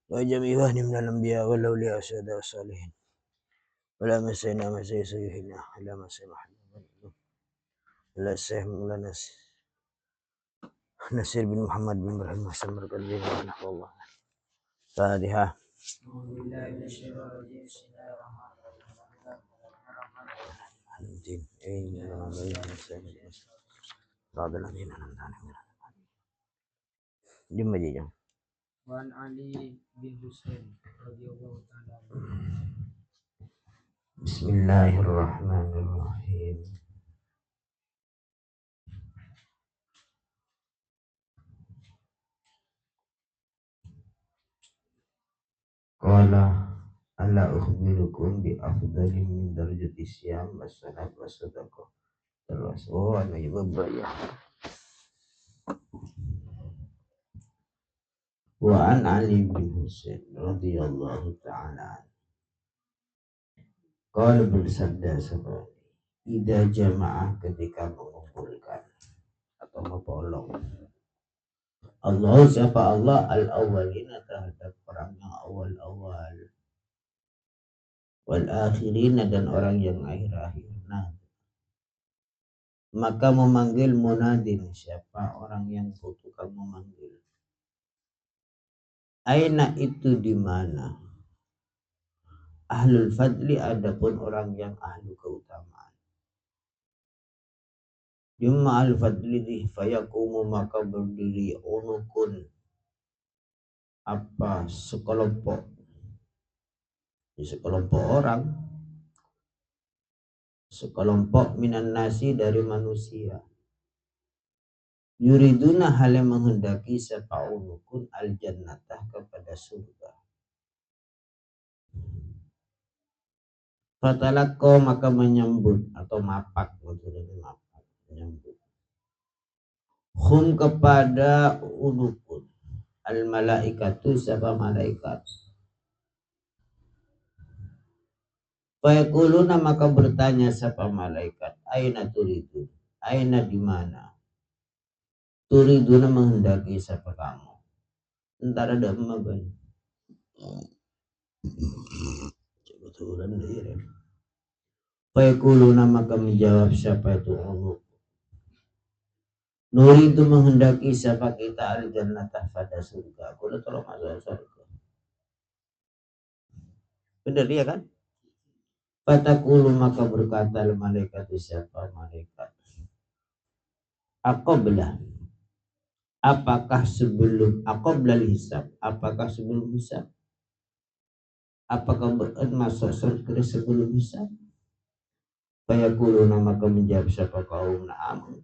وجميع وهن من الأنبياء والأولياء والشهداء والصالحين ولا مسينا مسيح سيدنا إلا مسيح محمد ولا الشيخ مولانا نسير بن محمد بن إبراهيم حسن بركة الدين ورحمة الله. فاتحة. Wan Ali bin Husain radhiyallahu ta'ala. Bismillahirrahmanirrahim. Qala ala ukhbirukum bi afdali min darajati siyam was-salat was-sadaqah. Terus anu ya. Wa an Ali bin Husain radhiyallahu ta'ala. Qala bersabda sabani, idza jamaah ketika mengumpulkan atau membolong Allah siapa Allah al-awwalina terhadap orang yang awal-awal wal akhirina dan orang yang akhir-akhir. Nah, maka memanggil munadin siapa orang yang tukang memanggil. Aina itu di mana? Ahlul fadli adapun orang yang ahlu keutamaan. Jumma ahlul fadli fayakumu maka berdiri unukun apa sekelompok orang sekelompok minan nasi dari manusia yuriduna hal yang menghendaki siapa unukun al jannatah kepada surga. Fatalakko maka menyambut atau mapak menyambut hum kepada unukun al malaikatu siapa malaikat. Fayaquluna maka bertanya siapa malaikat, aina turidu, aina di mana? Turiduna menghendaki siapa kamu? Entar ada maban. Kebetulan dia. Fayaquluna maka menjawab siapa itu unuk. Nuridu menghendaki siapa kita al jannatah pada surga. Aku udah tolong masuk surga. Benar dia kan? Fatakulu maka berkata malaikat siapa malaikat. Aqoblah. Apakah sebelum aqoblal hisab? Apakah sebelum hisab? Apakah masuk surga sebelum hisab? Fayakuluna maka menjawab siapa kaum na'am.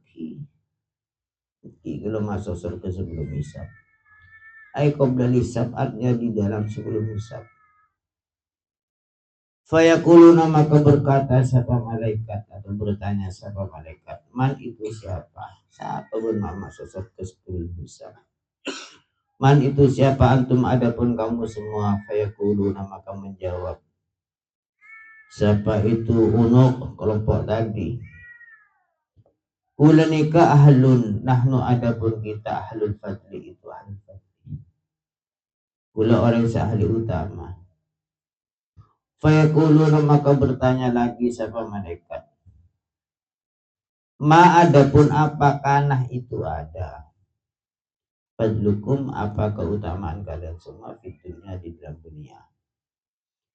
Kalau masuk surga sebelum hisab. Ai qoblal hisab artinya di dalam sebelum hisab. Fayakuluna maka berkata siapa malaikat atau bertanya siapa malaikat, man itu siapa? Siapa bernama masuk surga sebelum hisab? Man itu siapa antum adapun kamu semua? Fayakuluna maka menjawab siapa itu unuk kelompok tadi. Ulanika ahlun nahnu adapun kita ahlul fadli itu ahlul fadli. Ula orang seahli utama. Fayakuluna maka bertanya lagi siapa malaikat. Ma adapun apakah itu ada. Fadlukum apa keutamaan kalian semua fitunya di dalam dunia.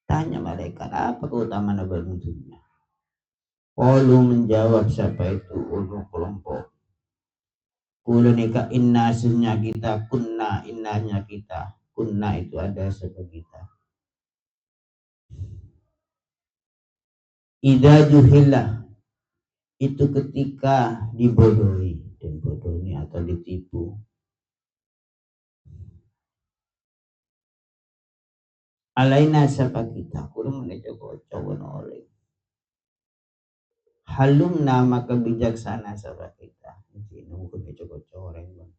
Tanya malaikat apa keutamaan dalam dunia. Qalu menjawab siapa itu ulul kelompok. Kulunika inna sunya kita kunna innanya kita kunna itu ada sebagai kita. Ida juhillah itu ketika dibodohi dan bodohnya atau ditipu. Alaina siapa kita kurang mencoba oleh. Halum nama kebijaksana siapa kita. Ini mungkin coba orang bang.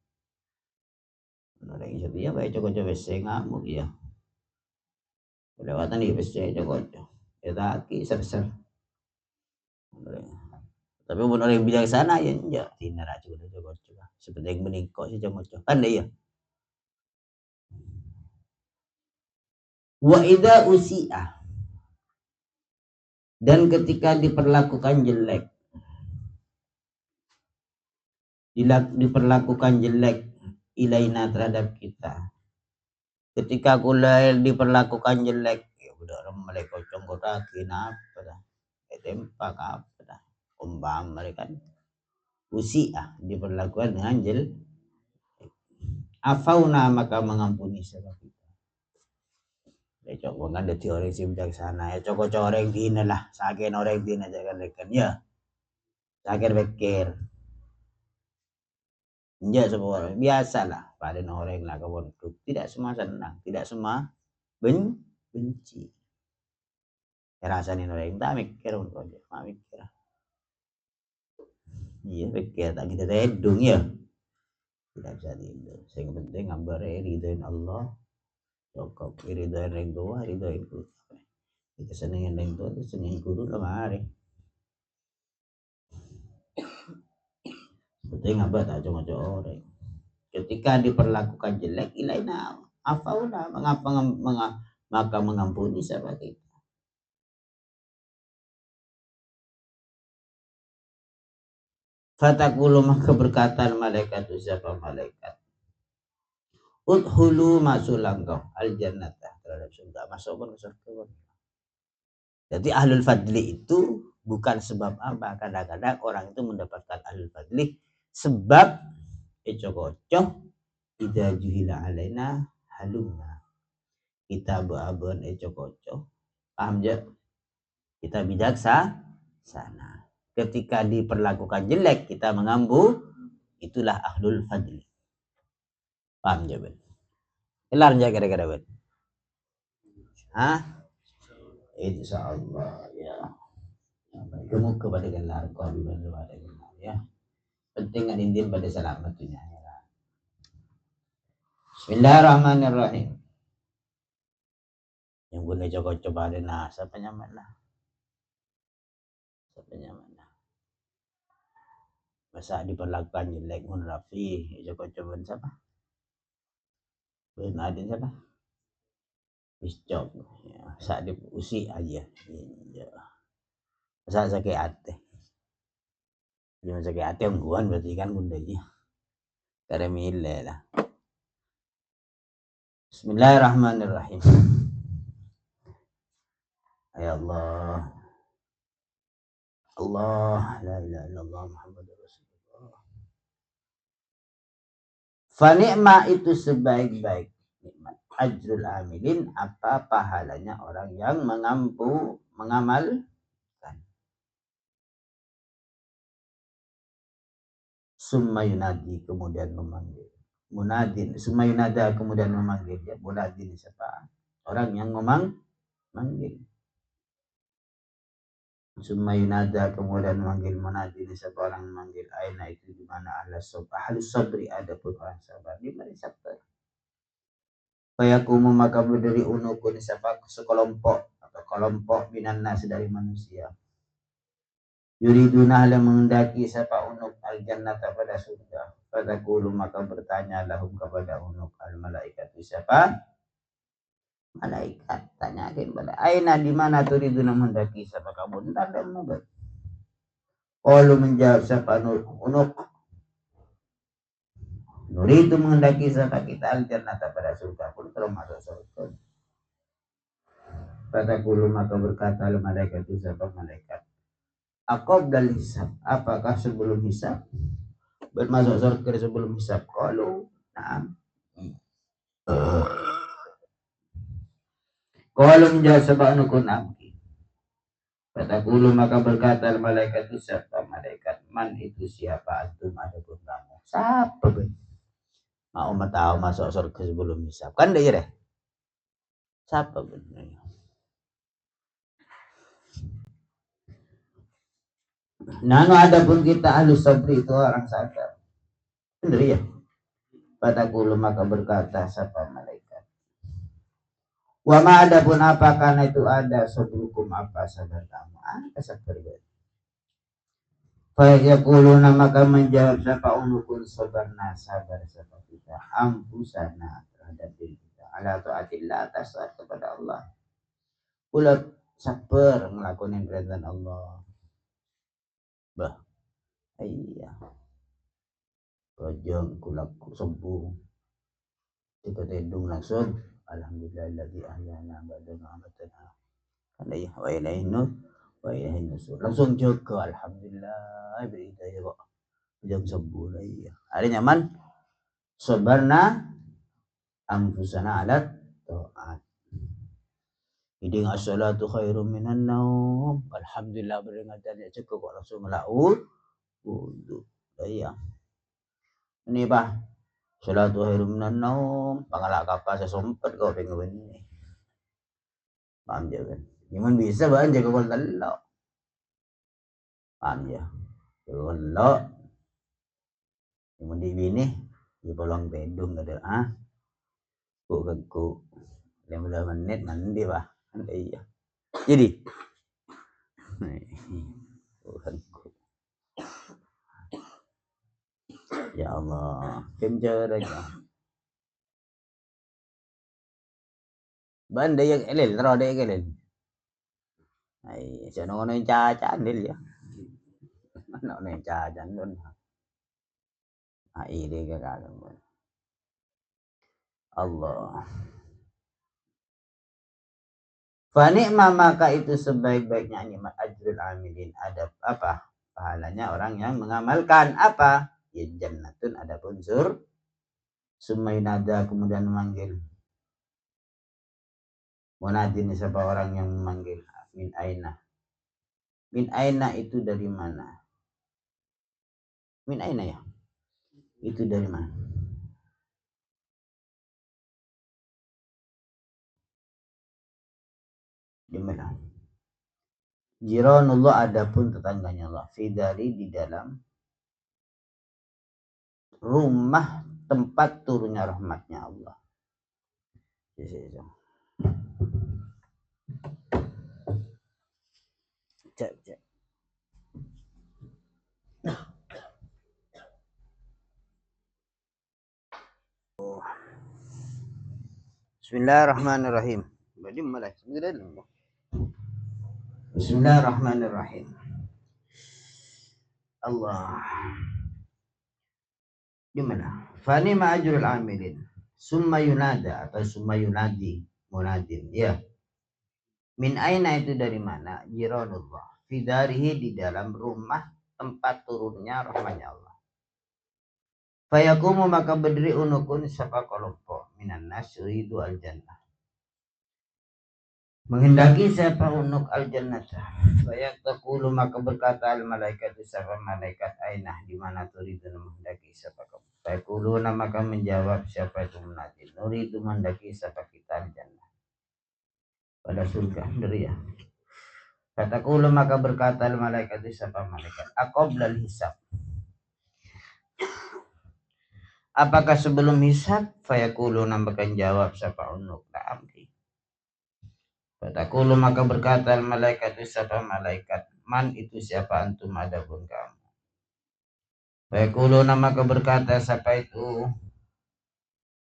Orang yang dia baik coba saya ngamuk ya. Lewatan di saya coba. Ya taki ser. Tapi pun orang yang bijaksana ya enggak. Tidak coba. Seperti yang menikah sih coba. Kan dia. Wa idza usi'ah, dan ketika diperlakukan jelek, diperlakukan jelek ilaina terhadap kita. Ketika kula diperlakukan jelek, ya udah orang kocong kotakin apa dah, tempak apa dah, umpama mereka usi'ah diperlakukan dengan jelek, afauna maka mengampuni sebab kita. Ya coba kan ada teori si bijaksana, ya coba coreng dina lah, saking orang dina jangan rekan ya, saking pikir. Ya semua biasa lah, pada orang lah kawan itu tidak semua senang, tidak semua benci. Rasain orang tak mikir untuk dia, tak mikir. Iya pikir tak kita tedung ya, tidak bisa tidur. Yang penting ngabar ridhoin Allah, cukup ridhoin orang tua, ridhoin guru. Kita senengin orang tua, kita senengin guru lah mari. Penting ngabar tak cuma orang. Ketika diperlakukan jelek, ilaina afauna maka mengampuni siapa kita. Fatakulu maka berkata malaikat itu siapa malaikat, udhulu masuklah engkau al jannata terhadap surga, masuk pun surga. Jadi ahlul fadli itu bukan sebab apa, kadang-kadang orang itu mendapatkan ahlul fadli sebab eco-kocoh idza juhila alaina halumna, kita beabon eco-kocoh, paham je, kita bijaksana. Ketika diperlakukan jelek kita mengambu, itulah ahlul fadli. Paham je ben? Kelar je kira-kira ben? Hah? Insyaallah ya. Kamu kepada kelar kau pada kelar ya. Penting kan indin pada selamatnya. Bismillahirrahmanirrahim. Yang boleh coba ada nasa penyaman lah. Penyaman. Masa diperlakukan jelek mun Rafi, coba siapa? Ben Adin siapa? Biscop. Ya, saat diusi aja. Ya. Masa sakit hati. Jangan sakit hati ungguan berarti kan bundanya. Karena milih lah. Bismillahirrahmanirrahim. Ya Allah. Allah la ilaha illallah Muhammadur Rasulullah. Fa ni'ma itu sebaik-baik nikmat. Ajrul amilin, apa pahalanya orang yang mengamalkan. Summa yunadi kemudian memanggil. Munadin, summa yunada kemudian memanggil ya. Munadin siapa? Orang yang memanggil. Summa yunada kemudian memanggil munadin siapa orang memanggil. Aina itu di mana ahlus sabri, ada pun orang sabar di mana sabar. Fayakumu maka berdiri unukun siapa sekelompok atau kelompok minan nas dari manusia. Yuriduna lam menghendaki siapa unuk al jannata pada surga. Fatakulu maka bertanya lahum kepada unuk al malaikat siapa? Malaikat tanyakan pada aina di mana turiduna menghendaki siapa kamu entar dan mubat. Qalu menjawab siapa unuk nuridu menghendaki siapa kita al jannata pada surga pun terus masuk surga. Fatakulu maka berkata al malaikat siapa malaikat. Aqobdal hisab, apakah sebelum hisab? Bermasuk surga sebelum hisab. Qalu na'am. Qalu menjawab sebab nukun amki. Fatakulu maka berkata malaikat itu siapa malaikat, man itu siapa antum ada pun kamu. Siapa ben? Mau tahu masuk surga sebelum hisab. Kan dia deh. Siapa ben? Nano adapun kita ahli sabri itu orang sabar. Benar ya? Fatakulu maka berkata siapa malaikat. Wa ma adapun apa karena itu ada sabrukum apa sabar kamu. Apa sabar itu? Fayaquluna maka menjawab siapa unukun sabarna sabar siapa kita ampusana terhadap diri kita ala taatillah atas kepada Allah. Kula sabar ngelakonin perintah Allah. Bah, iya. Rajang kula sembuh. Kita tedung langsung. Alhamdulillahilladzi ahyana ba'da ma amatana. Alaihi wa ilaihi nusur. Langsung jaga alhamdulillah berhidayah kok. Jam sembuh lah iya. Hari nyaman. Sabarna anfusana alat ta'at. Iding as-salatu khairum minan naum. Alhamdulillah beringatan ya cukup kok langsung melaut. Wudu. Iya. Ini bah. Salatu khairum minan naum. Pangalak kapal sesompat kau pengen ini. Paham je kan? Cuman bisa bahan jaga kau telok. Paham je? Jaga kau telok. Cuman di bini. Di polong bedung ada. Ah. Kuk. 15 menit mandi bah. Iya. Jadi. Ya Allah. Kim caranya. Ban dia elel, terus dia elel. Ai, sana ngono caca andil ya. Mana ne caca ndon. Ai dia kagak. Allah. Fanikma maka itu sebaik-baiknya nikmat ajrul amilin. Ada apa? Pahalanya orang yang mengamalkan apa? Ya jannatun ada unsur. Sumainada kemudian memanggil. Munadin siapa orang yang memanggil min aina. Min aina itu dari mana? Min aina ya? Itu dari mana? Di mana? Jiranullah adapun tetangganya Allah. Fidari di dalam rumah tempat turunnya rahmatnya Allah. Cek. Bismillahirrahmanirrahim. Bismillahirrahmanirrahim. Allah. Di mana? Fani ma'ajrul amilin. Summa yunada atau summa yunadi. Munadin. Ya. Min aina itu dari mana? Jiranullah. Fidarihi di dalam rumah tempat turunnya rahmatnya Allah. Fayakumu maka berdiri unukun sapa kelompok minan nas yuridu al jannah. Menghendaki siapa unuk al jannah. Fayaqulu maka berkata al malaikat sapa malaikat ainah di mana turidu menghendaki siapa kamu. Fayaqulu maka menjawab siapa itu munadi. Nuridu menghendaki siapa kita al jannah. Pada surga dari ya. Fataqulu maka berkata al malaikat sapa malaikat aqoblal hisab. Apakah sebelum hisab? Fayaqulu nambakan jawab siapa unuk na'am. Fatakulu maka berkata malaikat siapa malaikat man itu siapa antum adapun kamu. Fayaqulu maka berkata siapa itu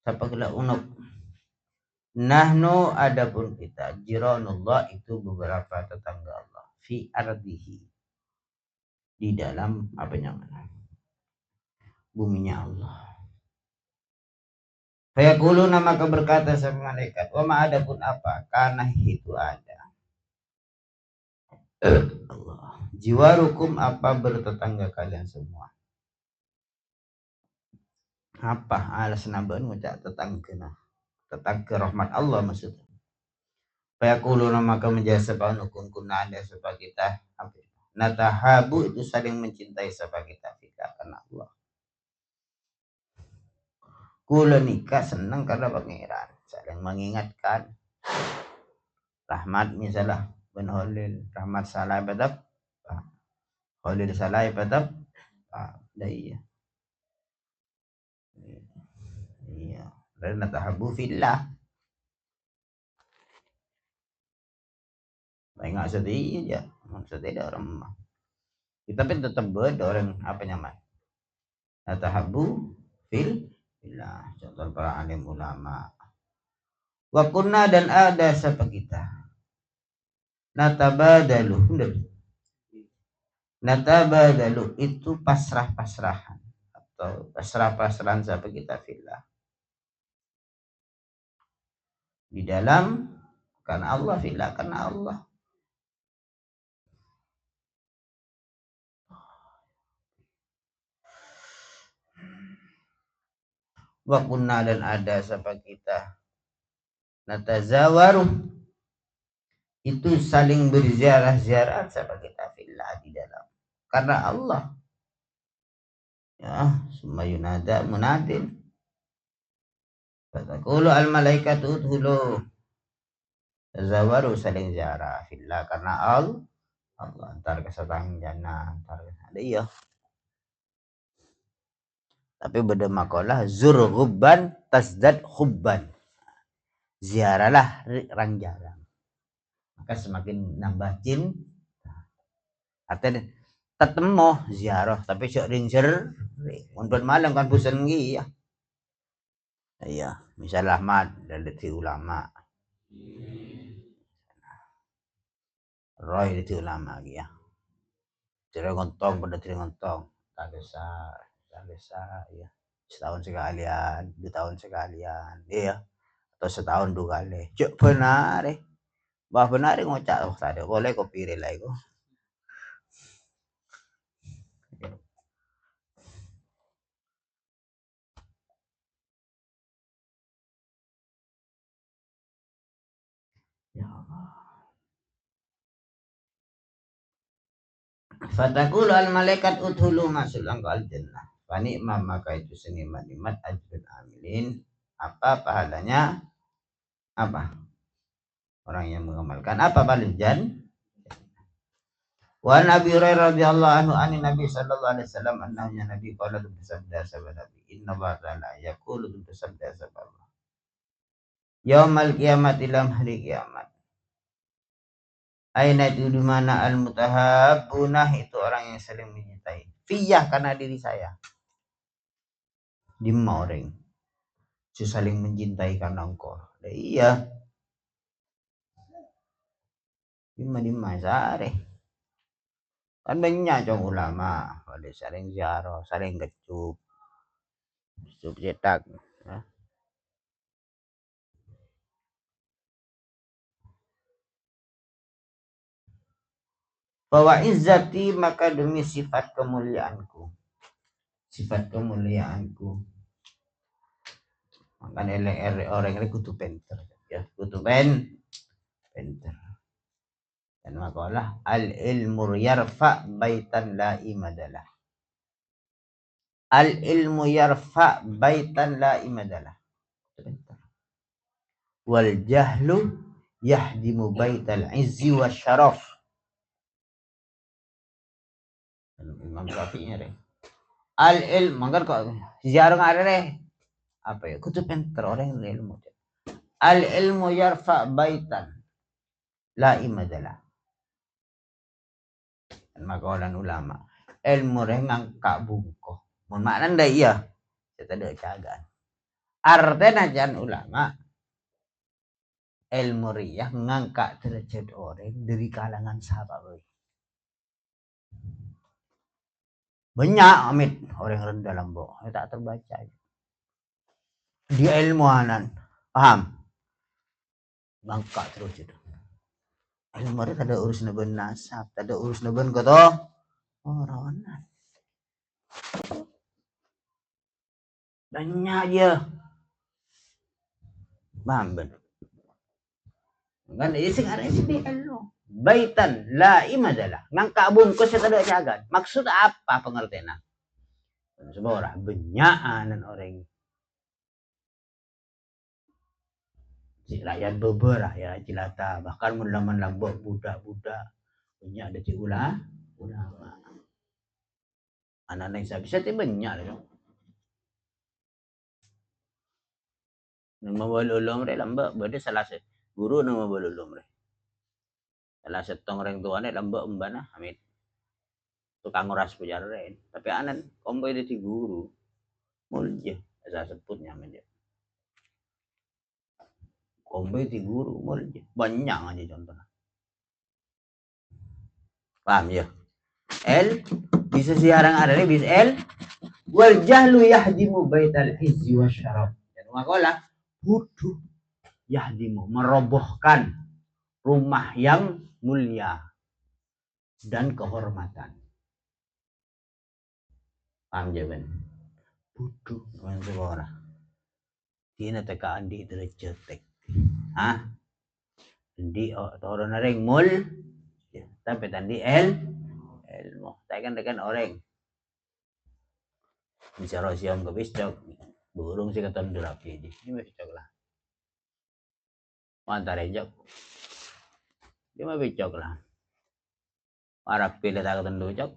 siapa kala unuk. Nahnu adapun kita jiranullah itu beberapa tetangga Allah fi ardihi di dalam apa namanya buminya Allah. Fayaqulu maka berkata sama malaikat, wa ma adapun apa? Karena itu ada. Allah. Jiwarukum apa bertetangga kalian semua. Apa alas nambahan ngucap tetangga rahmat Allah maksudnya. Fayaqulu maka menjadi sebab hukum kuna ada sebab kita apa? Natahabu itu saling mencintai sebab kita karena Allah. Kula nikah senang karena pangeran saling mengingatkan rahmat misalnya ben Holil rahmat salah badab Holil salah badab iya dan natahabu fillah enggak sedih aja maksudnya ada orang kita tapi tetap ada orang apa nyaman natahabu fillah contoh para alim ulama Wa kunna dan ada sapa kita. Natabadalu itu pasrah-pasrahan atau pasrah-pasrahan sapa kita fillah. Di dalam karena Allah, fillah karena Allah. Wa kunna dan ada sapa kita. Natazawaru itu saling berziarah-ziarah sapa kita fillah di dalam karena Allah. Ya, summa yunada munadin. Fataqulu al malaikatu udhulu. Tazawaru saling ziarah fillah karena Allah. Antar kesatang jannah antar ada iya. Tapi beda makalah zur ghubban tasdad khubban. Ziarahlah rang jarang. Maka semakin nambah artinya ketemu ziarah tapi sok ring untuk malam kan bosan ya. Iya, misalnya Ahmad dari ulama. Roy dari ulama ya. Tidak ngontong pada tidak ngontong. Tak bisa ya. Setahun sekalian, 2 tahun sekalian, iya. Atau setahun 2 kali. Cuk benar Bah benar ngocak tadi boleh kopi relay ko. Ya Allah. Fatakul al malaikat udhulu masuk engkau al jannah. Fanikmah maka itu seniman-nimat ajrun amilin. Apa pahalanya? Apa? Orang yang mengamalkan apa balijan? Wa Nabi Hurairah radhiyallahu anhu ani Nabi sallallahu alaihi wasallam annahnya Nabi qala bersabda sabda Nabi inna Allah ta'ala yaqulu bersabda sabda Allah yaumal kiamat ilam hari kiamat aina itu di mana al mutahabbunah itu orang yang saling mencintai fiyah karena diri saya di orang saling mencintai karena engkau iya di sare kan banyak dong ulama pada saling ziarah saling kecup cetak ya. Bahwa izzati maka demi sifat kemuliaanku makanya orang ini kutu penter ya kutu penter dan makalah al ilmu yarfa baitan la imadalah al ilmu yarfa baitan la imadalah wal jahlu yahdimu baital izzi wa syaraf. Imam Syafi'i deh. Al ilmu mangkar kok ziarah ada deh. Apa ya? Kutu penter orang ilmu. Al ilmu yarfa baitan la imadalah. Makawalan ulama. Ilmu rengang kak bungko. Mun makna ndak iya. Kita ada cagaan. Artinya jan ulama ilmu riyah ngangkat derajat orang dari kalangan sahabat. Banyak amit orang rendah lambok. Tak terbaca. Dia ilmuanan. Paham? Ngangkat terus itu. Ilmu riyah tak ada urus naben nasab. Tak ada urus naben kata orang. Banyak aja. Paham ben? Kan isi ada isi ilmu. Baitan la imadalah. Ngangka bungkus ya tidak jagan. Maksud apa pengertian? Sebuah benyakan orang si rakyat beber ya cilata bahkan mulaman lambok budak-budak banyak ada ulama anak-anak yang bisa banyak loh. Nama balulum re lambak bade salah satu guru nama balulum re. Salah satu orang tuane lambak umbana amit. Tukang nguras pujaren. Tapi anan kombo itu si guru. Mulia asa sebutnya aja. kompeti guru mulja. Banyak aja contohnya. Paham ya? L bisa siarang ada nih bisa L wal jahlu yahdimu baital izzi wasyaraf. Dan makola bodoh yahdimu merobohkan rumah yang mulia dan kehormatan. Paham ya ben? Bodoh dengan seorang. Tina tekaan di derajat tek. Hah? Di orang orang mul tapi tadi ilmu. Tekan orang. Bicara siam ke biscok. Burung sih keton durapi di. Ini biscok lah. Mantar ejok. Dia mah biscok lah. Arab pilih tak keton dujok.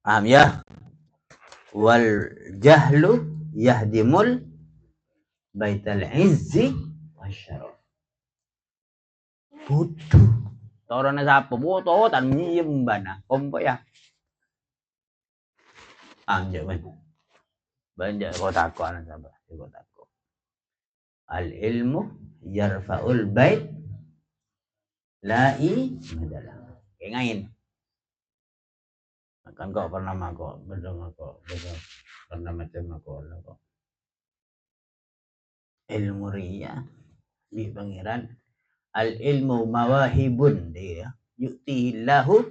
Paham ya? Wal jahlu yahdimul baital izzi wasyaraf. Bodoh. Torone sapa boto tan nyiem bana. Kompo ya. Paham ya ben? Banyak kota aku anak sabar di kotaku. Al ilmu yarfa'ul bait la'i madalah. Kayak kan kok pernah mako, betul pernah macam mako kok. Ilmu ria di pangeran al ilmu mawahibun dia yu'tihillahu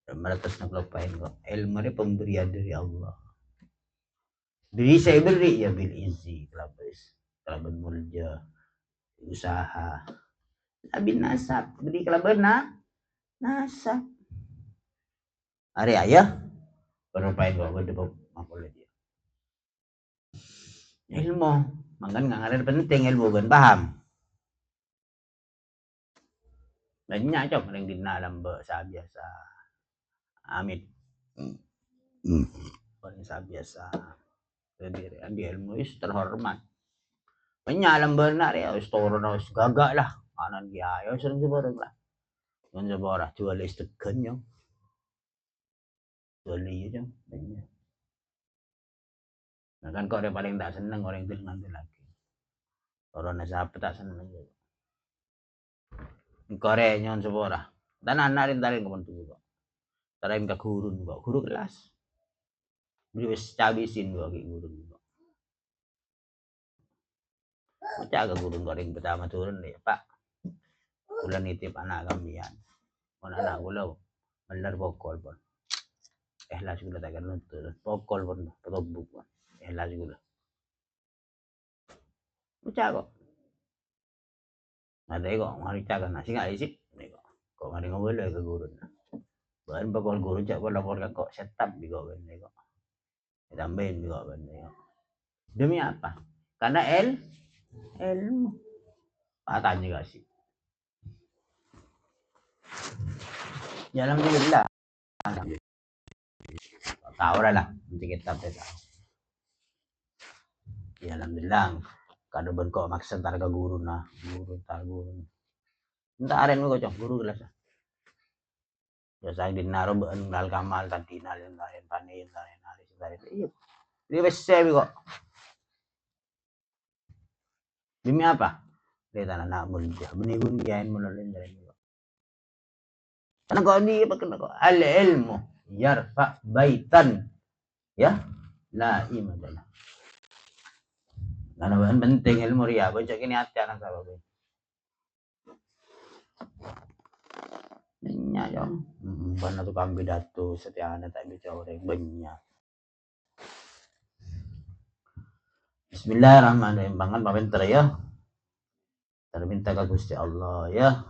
160 kok. Ilmu ini pemberian dari Allah. Beri saya beri ya bil izzi kelaban mulja usaha labin nasab beri kelaban nasab hari ayah perupain bawa debok makulah dia ilmu makan nggak ada penting ilmu kan paham banyak cok yang dinalam bahasa biasa amit bahasa biasa jadi ilmu is terhormat banyak alam benar ya us turun us gagak lah kanan dia ya sering sebarang lah kan sebarang jual istekan yang jual aja banyak. Nah kan kok dia paling tak seneng orang itu nanti lagi orang siapa tak seneng juga Korea nyon sebarang dan anak tarin kapan tuh juga tarin ke guru kelas beli cabisin gua ke guru juga macam ke guru goreng pertama turun deh pak ulah nitip anak kamian anak gula bener bokol pun ikhlas gula tak kena tuh bokol pun petobuk pun ikhlas gula macam kok ada kok mari cakan nasi nggak isi kok mari ngobrol ke guru bahan bakal guru cak kok lapor kok setup juga benda kok tambahin juga benda demi apa karena ilmu patah juga sih ya alhamdulillah tahu lah nanti kita tahu ya alhamdulillah kada benko maksud tar ke guru nah guru entah aren kok cok guru kelas ya saya dinaro benal kamal tadi nalin panin iya dia besar kok demi apa dia tanah nak mulia benigun kian menolin dari itu karena kau ini kok al ilmu yarfa baitan ya la imadana karena bahan penting ilmu ria bocok ini hati anak sahabat banyak ya banyak tukang pidato setiap anak tak bicara orang banyak Bismillahirrahmanirrahim banget paminter ya terminta ke Gusti Allah ya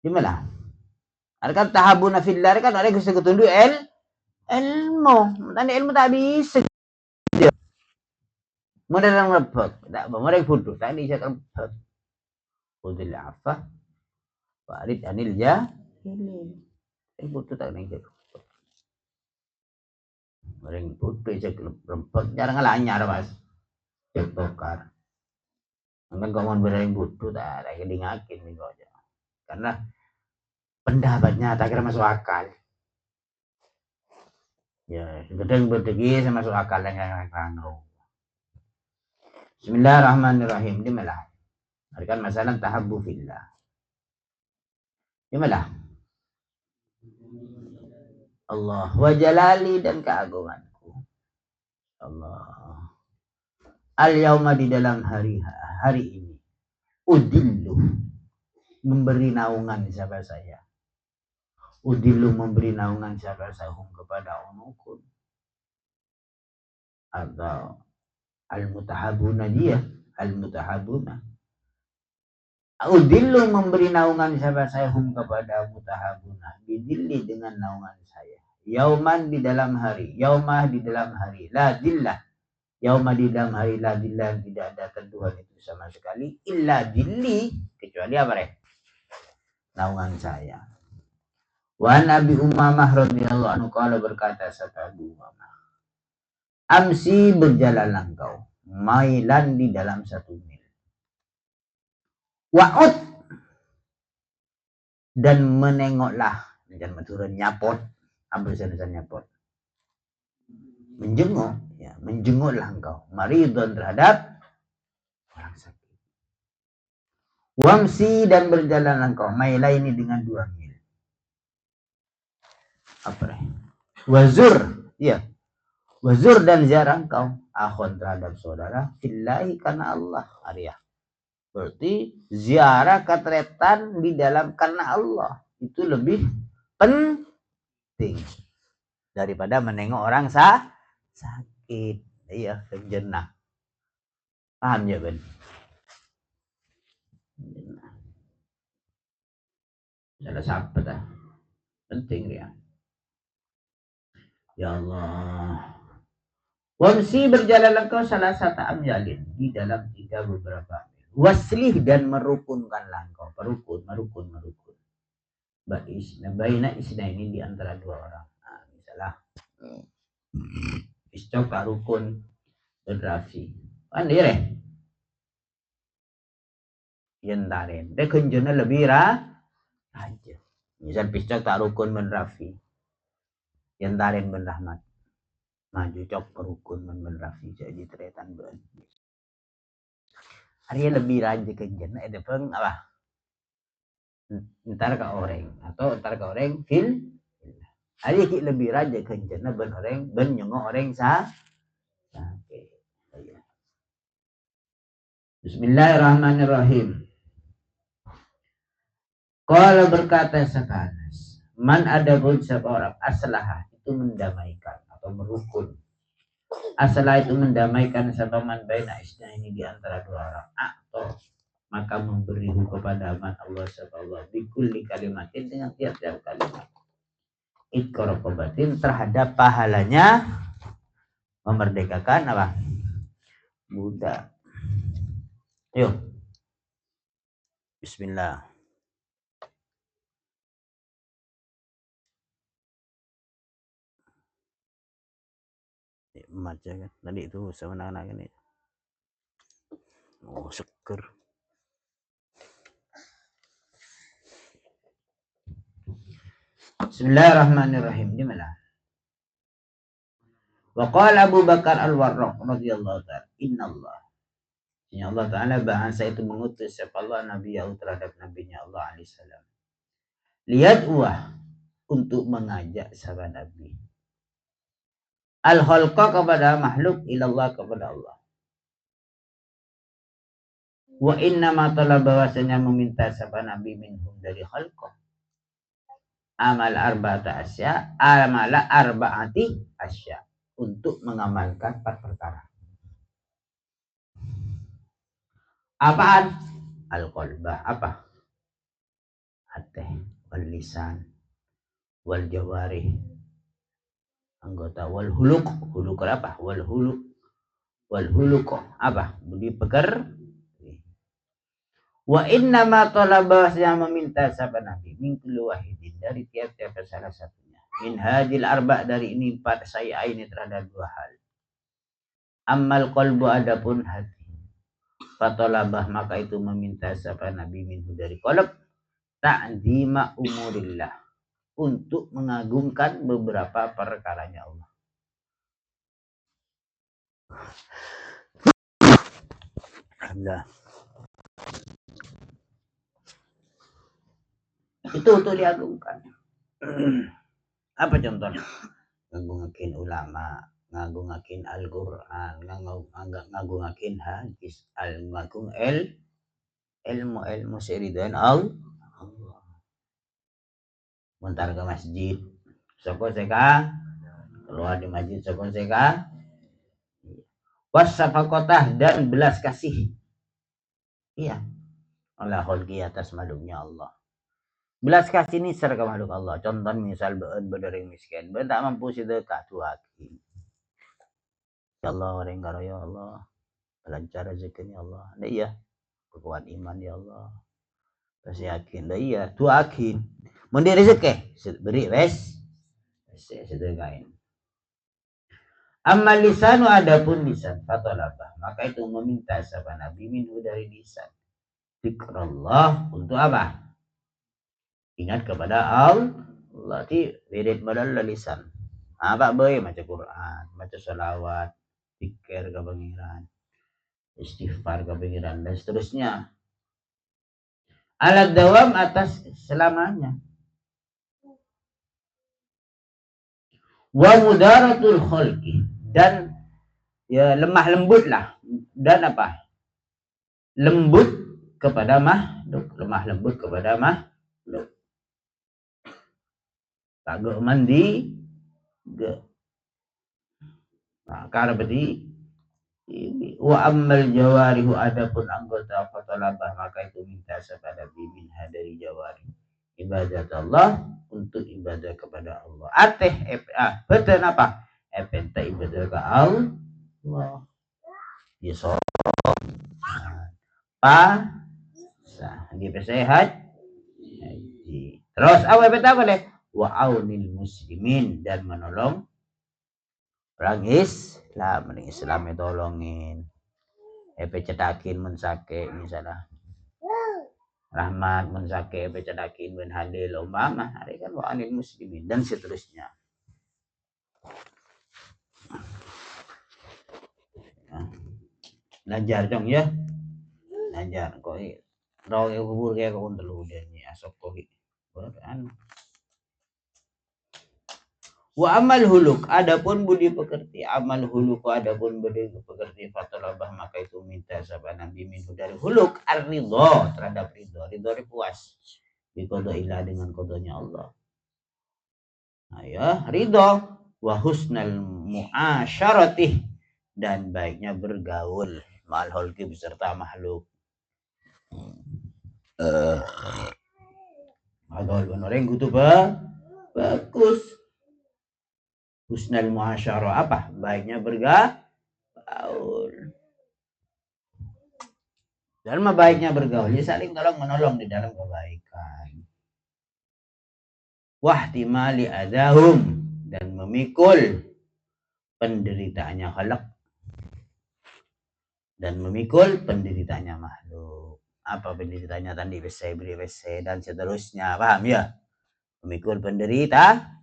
gimana ada tahabuna fillah kan ada Gusti ketundu ilmu tadi ilmu tak bisa mereka ngerebek tak mereka bodoh tak bisa ngerebek udil afah Farid anil ini bodoh tak nih orang bodoh aja rempet jarang ngelanyar mas bokar kan kawan berani bodoh tak ada kedengakin nih aja karena pendapatnya tak kira masuk akal ya gedeng berdegi sama masuk akal yang rano Bismillahirrahmanirrahim. Di mana? Kan masalah tahabbu fillah. Di mana? Allah wa jalali dan keagunganku. Allah. Al yauma di dalam hari ini. Udillu memberi naungan siapa saya. Udillu memberi naungan siapa saya kepada unukun. Atau al-mutahabuna dia. Al-mutahabuna. Udillu memberi naungan siapa saya kepada mutahabuna. Bidilli dengan naungan saya. Yauman di dalam hari. Yaumah di dalam hari. La dillah. Yauma di dalam hari la dillah. Tidak ada Tuhan itu sama sekali. Illa dilli. Kecuali apa reh? Naungan saya. Wa Nabi Umamah radhiyallahu anhu qala berkata sapa Abu Umamah. Amsi berjalanlah engkau. Mailan di dalam 1 mil. Wa'ud dan menengoklah. Jangan turun nyapot. Ambil sana nyapot. Menjenguk. Ya, menjenguklah engkau. Maridun terhadap orang sakit. Wamsi dan berjalanlah engkau. Mailaini dengan 2 mil. Apa? Wazur. Ya. Wazur dan ziarah engkau. Akhon terhadap saudara. Fillahi karena Allah. Arya. Berarti ziarah ketretan di dalam karena Allah. Itu lebih penting. Daripada menengok orang sakit. Iya, kenjenah. Paham ya, Ben? Salah siapa dah. Penting ya. Ya Allah. Wamsi berjalan engkau salah satu amjalin. Di dalam 3 beberapa. Waslih dan merukunkanlah engkau. Merukun. Baina isna ini di antara 2 orang. Nah, misalnya. Istok tak rukun. Berdrafi. Kan dia deh. Yentarin. Dia kenjana lebih aja. Misal piscok tak rukun menrafi. Yentarin ben rahmat. Maju cok perukun men rafi jadi teretan ben. Hari lebih raja kenjana ada peng apa? Entar ke orang atau entar ke orang fil. Hari ki lebih raja kenjana ben orang ben nyongo orang sa. Oke. Bismillahirrahmanirrahim. Kalau berkata sekanas, man ada pun seorang aslah itu mendamaikan atau merukun. Aslah itu mendamaikan sabaman baina isna ini di antara 2 orang. Atau maka memberi kepada man Allah subhanahu bikulli kalimatin dengan tiap-tiap kalimat. Iqrabatin terhadap pahalanya memerdekakan apa? Budak. Yuk. Bismillah. Baca kan tadi itu sama anak ini. Oh, seger. Bismillahirrahmanirrahim. Di mana? Wa qala Abu Bakar Al-Warraq radhiyallahu ta'ala, innallah. Ya Allah Ta'ala bahasa itu mengutus siapa Allah Nabi Ya'ud terhadap Nabinya Allah alaihi salam. Lihat untuk mengajak sahabat Nabi. Al-khalqa kepada makhluk ilallah kepada Allah. Wa inna ma talaba bahwasanya meminta sahabat Nabi minhum dari khalqa. Amal arba'ata asya, amala arba'ati asya. Untuk mengamalkan 4 perkara. Apaan? Al-qalbah. Apa? Hati, wal lisan, wal jawarih. Anggota wal huluk. Huluk apa? Wal huluk apa? Budi peker. Wa inna ma talaba yang meminta sahabat Nabi min kulli wahidin dari tiap-tiap salah satunya. Min hadil arba dari ini 4 saya ini terhadap 2 hal. Ammal qalbu adapun hati. Fatolabah maka itu meminta sahabat Nabi minhu dari qalb ta'zima umurillah untuk mengagungkan beberapa perkaranya Allah. Alhamdulillah. Itu untuk diagungkan. Apa contohnya? Ngagungakin ulama, ngagungakin Al-Quran, ngagungakin hadis, ngagung ilmu siridan Allah. Muntar ke masjid, soko seka keluar di masjid soko seka wasafakotah dan belas kasih. Iya, Allah holki atas makhluknya Allah. Belas kasih ini serga makhluk Allah. Contoh misal berdering miskin, tak mampu sedekah tuaki. Ya Allah, orang karo ya Allah, lancar rezeki ya Allah. Nah, iya, kekuatan iman ya Allah. Terus yakin, nah iya, tuakin. Mendiri rezeki, beri wes, sedekahin. Amal lisanu adapun lisan fatolabah, maka itu meminta sahabat Nabi minhu dari lisan. Zikrullah untuk apa? Ingat kepada Allah. Ti wirid modal lisan. Apa boy baca Quran, baca salawat, zikir ke pengiran, istighfar ke pengiran dan seterusnya. Alat dawam atas selamanya. Wa mudaratul khalqi dan ya lemah lembut lah dan apa? Lembut kepada makhluk, lemah lembut kepada makhluk. Kagak mandi ge. Nah, karena berarti ini wa ammal jawarihu adapun anggota fatalabah maka itu minta kepada bimin dari jawari ibadat Allah untuk ibadah kepada Allah. Betul apa? Epenta ibadah ke Allah. Ya so pa sah di sehat. Terus apa boleh? Wa aunil muslimin dan menolong orang Islam itu tolongin. Cetakin mensake misalnya. Rahmat mensake cetakin ben hadil umpama hari kan wa aunil muslimin dan seterusnya. Belajar dong ya. Belajar kok roh kubur kayak kau telu dan ni asok kok beran. Wa amal huluk adapun budi pekerti amal huluk adapun budi pekerti fatalabah maka itu minta sahabat Nabi minhu dari huluk ar-ridho terhadap ridho puas biqada ilah dengan qadanya Allah. Ayo ridho wa husnal muasyaratih dan baiknya bergaul ma'al hulki beserta makhluk. Gaul orang gitu bagus. Husnal muasyarah apa? Baiknya bergaul. Dan baiknya bergaul, ya saling tolong menolong di dalam kebaikan. Wahtimali adahum dan memikul penderitaannya khalaq dan memikul penderitaannya makhluk. Apa penderitaannya tadi beri dan seterusnya, paham ya? Memikul penderita,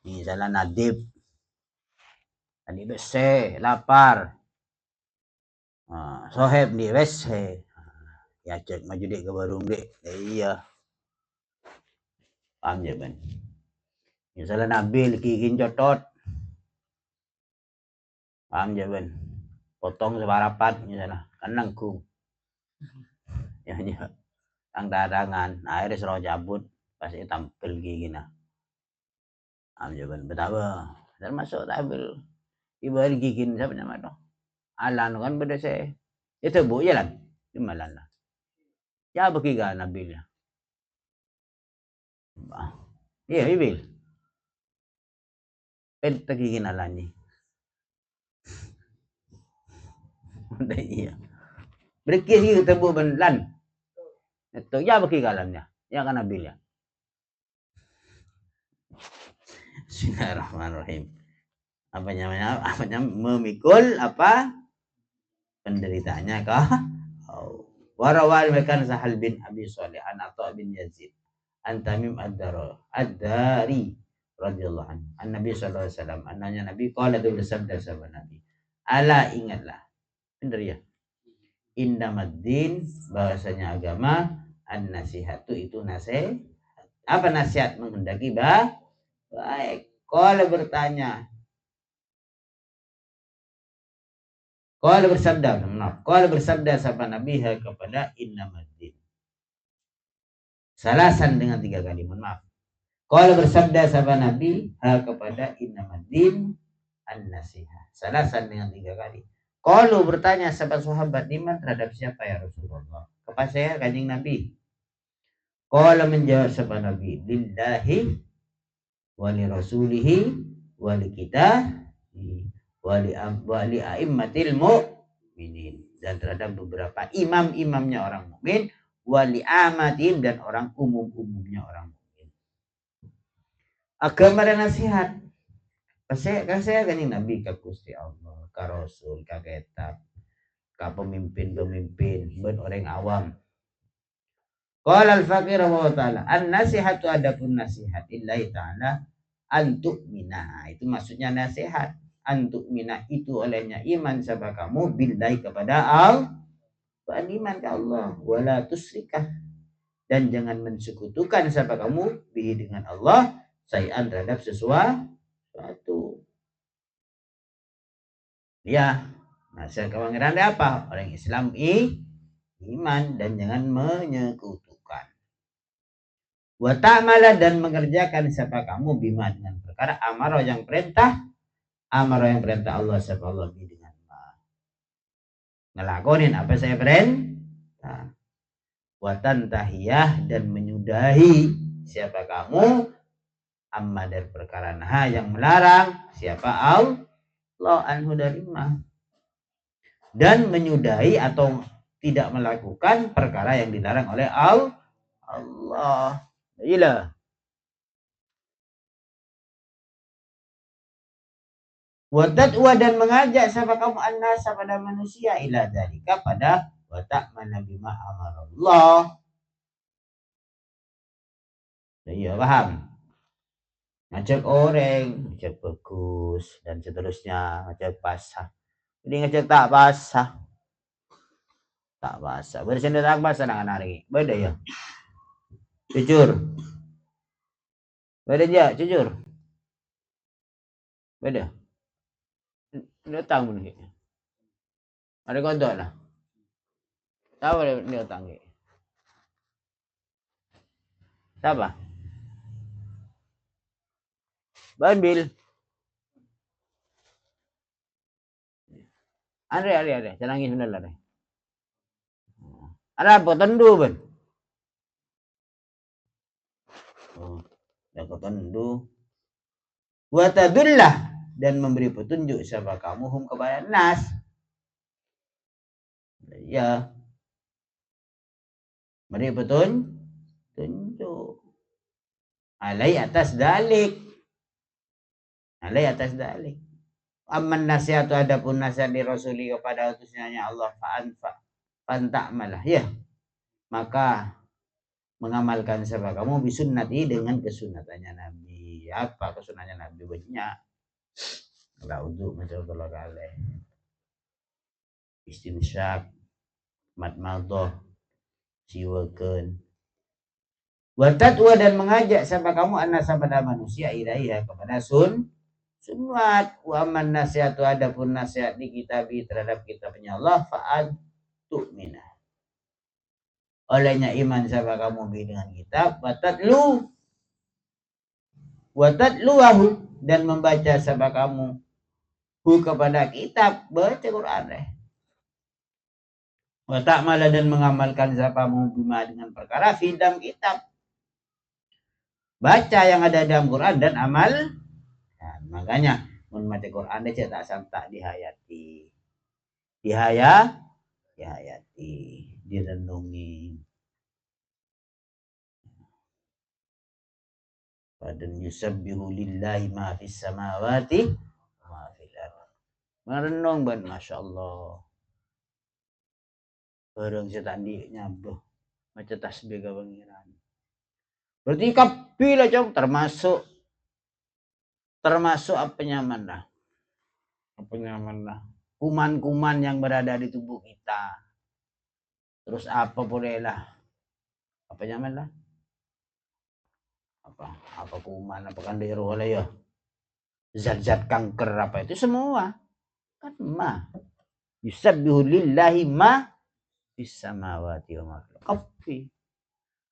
misalnya nadib, tadi bese, lapar, soheb di bese, ya cek maju dek ke warung dek, iya, paham ya ben? Misalnya Nabil kikin cotot, paham ya ben? Potong separapat misalnya, kan nangkung, ya tang dadangan, akhirnya seroh cabut, pasti tampil gini, paham ya ben? Betapa, termasuk tampil. Ibarat gigiin siapa nama itu? Alan kan beda saya. Itu bu jalan di malan lah. Ya bagi gak Nabilnya. Iya Ibil. Penta gigin Alan ni. Iya. Berkis gitu tebu benlan. Itu ya bagi galannya. Ya kan Nabilnya. Bismillahirrahmanirrahim. Apa namanya memikul apa penderitaannya kah? Warawal mekan Sahal bin Abi Shalih an Atha bin Yazid an Tamim ad-Dari radhiyallahu anhu. Nabi sallallahu alaihi wasallam ananya Nabi qala itu bersabda sahabat Nabi. Ala ingatlah. Benar ya? Indamaddin, bahasanya agama, an-nasihatu itu nasihat. Apa nasihat? Menghendaki baik. Kalau bertanya, kalau bersabda sapa Nabi kepada Indamaddin. Salasan dengan 3 kali, mohon maaf. Kalau bersabda sapa Nabi kepada Indamaddin an-nasihah. Salasan dengan 3 kali. Kalau bertanya sahabat sahabat iman terhadap siapa ya Rasulullah? Kepada saya kanjeng Nabi. Kalau menjawab sahabat Nabi, lillahi wali rasulihi wali kita wali a'immatil mu'minin, dan terhadap beberapa imam-imamnya orang mukmin, wali amatin, dan orang umum-umumnya orang mukmin. Agama dan nasihat. Saya kanjeng Nabi ka Gusti Allah, ka Rasul, ka kitab, ka pemimpin-pemimpin, ben orang awam. Qala al-faqir wa ta'ala, an-nasihatu adapun nasihat illahi ta'ala antuk mina. Itu maksudnya nasihat. Antuk mina itu olehnya iman sama kamu billahi kepada Allah. Beriman ke Allah. Wala tusyrikah, dan jangan mensekutukan sama kamu bihi dengan Allah sayan terhadap sesuatu. Ya, nasihat kewangiran apa? Orang Islam iman dan jangan menyekutukan. Wa ta'mala, dan mengerjakan siapa kamu bima dengan perkara amaro yang perintah Allah siapa Allah dengan ngelakonin apa saya perintah. Wa tantahiyah, dan menyudahi siapa kamu amma dari perkara nah yang melarang siapa Allah anhu dari ma, dan menyudahi atau tidak melakukan perkara yang dilarang oleh Allah. Ilah. Wadadwa, dan mengajak siapa kamu annasa pada manusia ila dalika pada wa ta'mana bima amarallah. Iya paham. Ngajak orang, ngajak bagus dan seterusnya, ngajak basah. Jadi ngajak tak basah. Bersin tak basah dengan hari. Beda ya. Jujur. Beda aja, jujur. Beda. Ini utang pun. Ada kodok lah. Tahu ini utang. Siapa? Banbil. Ada. Jangan sebentar lah. Ada apa? Tendu ben. Ada tendu. Watadullah, dan memberi petunjuk siapa kamu hum kepada nas. Ya. Beri petunjuk. Alai atas dalik. Amman nasihat, adapun nasihat di Rasuli kepada utusnya Allah fa'anta'malah, ya, maka mengamalkan siapa kamu bisunnati dengan kesunatannya Nabi. Apa kesunatannya Nabi? Banyak. La udhu macam kali. Istinsyak, matmadoh, siwakan. Watatwa, dan mengajak siapa kamu anasa pada manusia ilaiha kepada sunat. Wa man nasihatu, adapun nasihat di kitabi terhadap kitabnya Allah fa'ad tu'minah, olehnya iman siapa kamu dengan kitab. Watatluwahu, dan membaca siapa kamu kepada kitab, baca Quran deh. Wa ta'mala, dan mengamalkan siapa kamu bima dengan perkara fidam kitab, baca yang ada dalam Quran dan amal. Nah, makanya membaca Quran dia tak santak dihayati, direnungi. Padan yusabbihu lillahi ma fis samawati ma fil ardh. Merenung ban, Masya Allah. Bareng setandi nyabuh maca tasbih ka pangeran. Berarti kabeh cong, termasuk apa nyaman lah. Kuman-kuman yang berada di tubuh kita. Terus apa boleh lah? Apa nyaman lah? Apa kuman, apa kandero lah ya? Zat-zat kanker apa itu semua kan ma. Yusabbihu lillahi ma fis samawati wa ma fil ardi.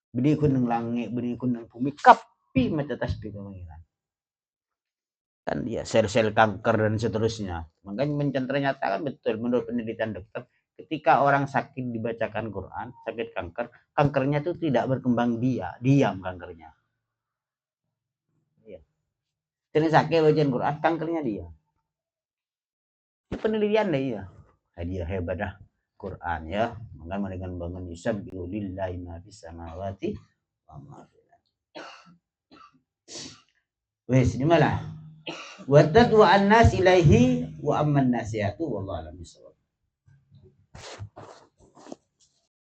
Beri kun langit, beri kun bumi, kapi macam tasbih kemengiran. Kan dia sel-sel kanker dan seterusnya. Makanya ternyata kan betul menurut penelitian dokter, ketika orang sakit dibacakan Quran, sakit kanker, kankernya itu tidak berkembang diam kankernya. Iya. Jadi sakit bacaan Quran, kankernya diam. Itu penelitian deh ya. Dia hebat dah Quran ya. Maka dengan bangun yusabbihu lillahi ma fis samawati wa ma fil ardi. Wes, ini malah wa tadwa an-nas ilaihi wa amman nasihatu wallahu a'lam bissawab.